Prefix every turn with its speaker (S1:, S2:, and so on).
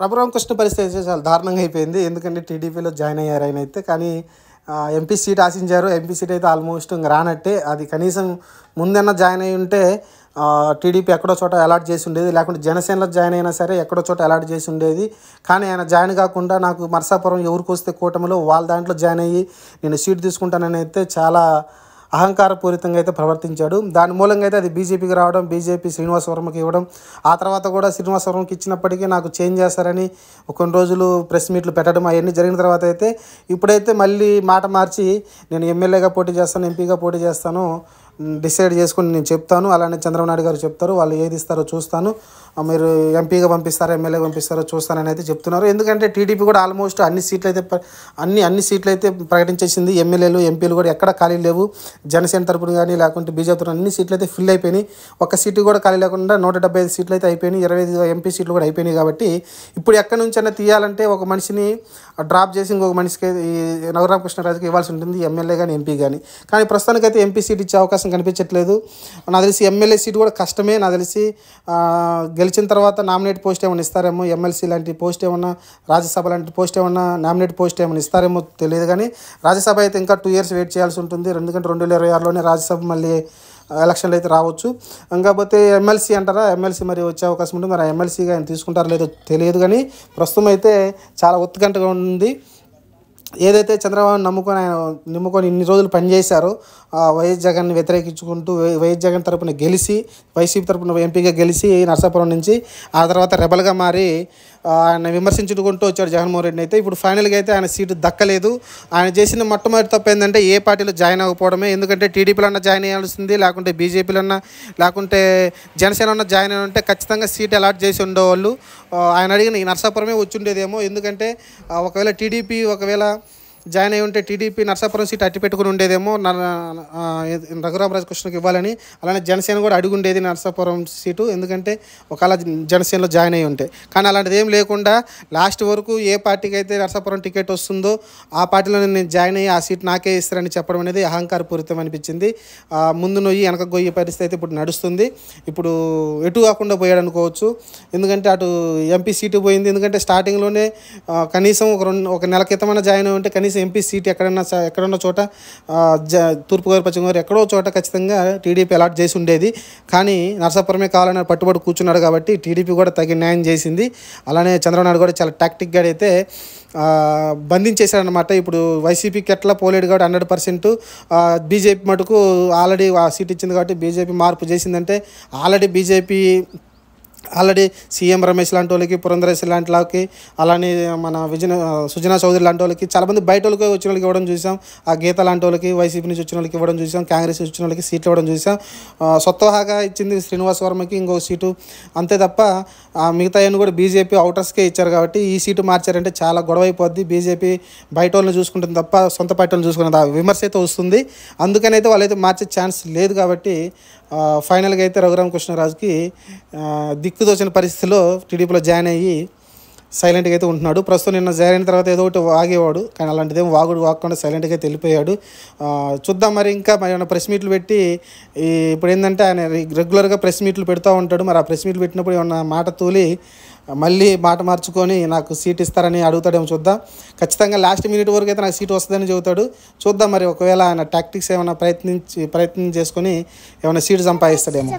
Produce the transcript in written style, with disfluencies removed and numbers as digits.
S1: రఘురామకృష్ణ పరిస్థితి అయితే చాలా దారుణంగా అయిపోయింది. ఎందుకంటే టీడీపీలో జాయిన్ అయ్యారు ఆయన అయితే. కానీ ఎంపీ సీట్ ఆశించారు. ఎంపీ సీట్ అయితే ఆల్మోస్ట్ ఇంక రానట్టే. అది కనీసం ముందన్నా జాయిన్ అయ్యి ఉంటే టీడీపీ ఎక్కడో చోట అలాట్ చేసి ఉండేది, లేకుంటే జనసేనలో జాయిన్ అయినా సరే ఎక్కడో చోట అలాట్ చేసి ఉండేది. కానీ ఆయన జాయిన్ కాకుండా నాకు నరసాపురం ఎవరికి వస్తే కూటమిలో వాళ్ళ దాంట్లో జాయిన్ అయ్యి నేను సీట్ తీసుకుంటానని అయితే చాలా అహంకారపూరితంగా అయితే ప్రవర్తించాడు. దాని మూలంగా అయితే అది బీజేపీకి రావడం, బీజేపీ శ్రీనివాసవర్మకి ఇవ్వడం, ఆ తర్వాత కూడా శ్రీనివాసవర్మకి ఇచ్చినప్పటికీ నాకు చేంజ్ చేస్తారని కొన్ని రోజులు ప్రెస్ మీట్లు పెట్టడం అవన్నీ జరిగిన తర్వాత అయితే ఇప్పుడైతే మళ్ళీ మాట మార్చి నేను ఎమ్మెల్యేగా పోటీ చేస్తాను, ఎంపీగా పోటీ చేస్తాను డిసైడ్ చేసుకుని నేను చెప్తాను, అలానే చంద్రబాబు నాయుడు గారు చెప్తారు, వాళ్ళు ఏది ఇస్తారో చూస్తాను, మీరు ఎంపీగా పంపిస్తారో ఎమ్మెల్యేగా పంపిస్తారో చూస్తానని అయితే చెప్తున్నారు. ఎందుకంటే టీడీపీ కూడా ఆల్మోస్ట్ అన్ని సీట్లు అయితే ప్రకటించేసింది. ఎమ్మెల్యేలు ఎంపీలు కూడా ఎక్కడ ఖాళీ లేవు. జనసేన తరపున కానీ లేకుంటే బీజేపీ తరపున అన్ని సీట్లు అయితే ఫిల్ అయిపోయినాయి. ఒక్క సీటు కూడా ఖాళీ లేకుండా 175 సీట్లు అయితే అయిపోయినాయి. 25 ఎంపీ సీట్లు కూడా అయిపోయినాయి. కాబట్టి ఇప్పుడు ఎక్కడి నుంచి అయినా తీయాలంటే ఒక మనిషిని డ్రాప్ చేసి ఇంకొక మనిషికి ఈ రఘురామకృష్ణరాజుకి ఇవ్వాల్సి ఉంటుంది, ఎమ్మెల్యే కానీ ఎంపీ కానీ. కానీ ప్రస్తుతానికైతే ఎంపీ సీట్ ఇచ్చే అవకాశం కనిపించట్లేదు. నాకు తెలిసి ఎమ్మెల్యే సీట్ కూడా కష్టమే. నాకు తెలిసి గెలిచిన తర్వాత నామినేట్ పోస్ట్ ఏమైనా ఇస్తారేమో, ఎమ్మెల్సీ లాంటి పోస్ట్ ఏమన్నా, రాజ్యసభ లాంటి పోస్ట్ ఏమన్నా నామినేట్ పోస్ట్ ఏమైనా ఇస్తారేమో తెలియదు. కానీ రాజ్యసభ అయితే ఇంకా 2 years వెయిట్ చేయాల్సి ఉంటుంది. ఎందుకంటే 2026లోనే రాజ్యసభ మళ్ళీ ఎలక్షన్లు అయితే రావచ్చు. కాకపోతే ఎమ్మెల్సీ అంటారా, ఎమ్మెల్సీ మరి వచ్చే అవకాశం ఉంటుంది. మరి ఆ ఎమ్మెల్సీగా ఆయన తీసుకుంటారో లేదో తెలియదు. కానీ ప్రస్తుతం అయితే చాలా ఉత్కంఠగా ఉంది. ఏదైతే చంద్రబాబు నమ్ముకొని ఇన్ని రోజులు పనిచేశారో వైఎస్ జగన్ని వ్యతిరేకించుకుంటూ వైఎస్ జగన్ తరపున గెలిచి వైసీపీ తరపున ఎంపీగా గెలిచి నరసాపురం నుంచి ఆ తర్వాత రెబల్గా మారి ఆయన విమర్శించుకుంటూ వచ్చాడు జగన్మోహన్ రెడ్డిని అయితే. ఇప్పుడు ఫైనల్గా అయితే ఆయన సీటు దక్కలేదు. ఆయన చేసిన మొట్టమొదటి తప్పు ఏంటంటే ఏ పార్టీలో జాయిన్ అవ్వకపోవడమే. ఎందుకంటే టీడీపీలో అన్నా జాయిన్ అయ్యాల్సింది, లేకుంటే బీజేపీలో అన్నా లేకుంటే జనసేన అన్నా జాయిన్ అయి ఉంటే ఖచ్చితంగా సీట్ అలాట్ చేసి ఉండేవాళ్ళు. ఆయన అడిగిన ఈ నరసాపురమే వచ్చి ఉండేదేమో. ఎందుకంటే ఒకవేళ టీడీపీ జాయిన్ అయి ఉంటే టీడీపీ నరసాపురం సీట్ అట్టి పెట్టుకుని ఉండేదేమో రఘురామకృష్ణకి ఇవ్వాలని. అలానే జనసేన కూడా అడిగి ఉండేది నరసాపురం సీటు, ఎందుకంటే ఒకవేళ జనసేనలో జాయిన్ అయి ఉంటే. కానీ అలాంటిది ఏం లేకుండా లాస్ట్ వరకు ఏ పార్టీకి అయితే నరసాపురం టికెట్ వస్తుందో ఆ పార్టీలో నేను జాయిన్ అయ్యి ఆ సీట్ నాకే ఇస్తారని చెప్పడం అనేది అహంకారపూరితం అనిపించింది. ముందు నొయ్యి వెనక గొయ్యి పరిస్థితి అయితే ఇప్పుడు నడుస్తుంది. ఇప్పుడు ఎటు కాకుండా పోయాడు అనుకోవచ్చు. ఎందుకంటే అటు ఎంపీ సీటు పోయింది. ఎందుకంటే స్టార్టింగ్లోనే కనీసం ఒక నెల క్రితమైనా జాయిన్ అయి ఉంటే కనీసం ఎంపీ సీట్ ఎక్కడన్నా చోట తూర్పుగోదావరి పశ్చిమగోదావరి ఎక్కడో చోట ఖచ్చితంగా టీడీపీ అలాట్ చేసి ఉండేది. కానీ నరసాపురమే కావాలని పట్టుబడి కూర్చున్నాడు కాబట్టి టీడీపీ కూడా తగిన న్యాయం చేసింది. అలానే చంద్రబాబు నాయుడు కూడా చాలా టాక్టిక్గా అయితే బంధించేశారనమాట. ఇప్పుడు వైసీపీకి ఎట్లా పోలేడు కాబట్టి 100%, బీజేపీ మటుకు ఆల్రెడీ ఆ సీట్ ఇచ్చింది కాబట్టి బీజేపీ మార్పు చేసిందంటే ఆల్రెడీ సీఎం రమేష్ లాంటి వాళ్ళకి, పురంధరేశ్వరి లాంటి వాళ్ళకి, అలానే మన సుజనా చౌదరి లాంటి వాళ్ళకి, చాలామంది బయట వాళ్ళకి వచ్చిన వాళ్ళకి ఇవ్వడం చూసాం. ఆ గీత లాంటి వాళ్ళకి, వైసీపీ నుంచి వచ్చిన వాళ్ళకి ఇవ్వడం చూసాం, కాంగ్రెస్ వచ్చిన వాళ్ళకి సీట్లు ఇవ్వడం చూసాం. స్వతహాగా ఇచ్చింది శ్రీనివాసవర్మకి ఇంకో సీటు అంతే తప్ప మిగతా అన్ని కూడా బీజేపీ అవుటర్స్కే ఇచ్చారు. కాబట్టి ఈ సీటు మార్చారంటే చాలా గొడవ అయిపోద్ది. బీజేపీ బయట వాళ్ళని చూసుకుంటుంది తప్ప సొంత పార్టీ వాళ్ళని చూసుకున్నది ఆ విమర్శ అయితే వస్తుంది. అందుకనైతే వాళ్ళైతే మార్చే ఛాన్స్ లేదు. కాబట్టి ఫైనల్గా అయితే రఘురామకృష్ణరాజుకి దిక్కుదోచిన పరిస్థితిలో టీడీపీలో జాయిన్ అయ్యి సైలెంట్గా అయితే ఉంటున్నాడు. ప్రస్తుతం నిన్న జాయిన్ అయిన తర్వాత ఏదో ఒకటి వాగేవాడు, కానీ అలాంటిదేమో వాగకుండా సైలెంట్గా అయితే వెళ్ళిపోయాడు. చూద్దాం మరి ఇంకా ఏమైనా ప్రెస్ మీట్లు పెట్టి ఇప్పుడు ఏంటంటే ఆయన రెగ్యులర్గా ప్రెస్ మీట్లు పెడుతూ ఉంటాడు. మరి ఆ ప్రెస్ మీట్లు పెట్టినప్పుడు ఏమన్నా మాట తూలి మళ్ళీ మాట మార్చుకొని నాకు సీట్ ఇస్తారని అడుగుతాడేమో చూద్దాం. ఖచ్చితంగా లాస్ట్ మినిట్ వరకు అయితే నాకు సీట్ వస్తుందని చెబుతాడు. చూద్దాం మరి ఒకవేళ ఆయన టాక్టిక్స్ ఏమైనా ప్రయత్నం చేసుకొని ఏమైనా సీట్ సంపాదిస్తాడేమో.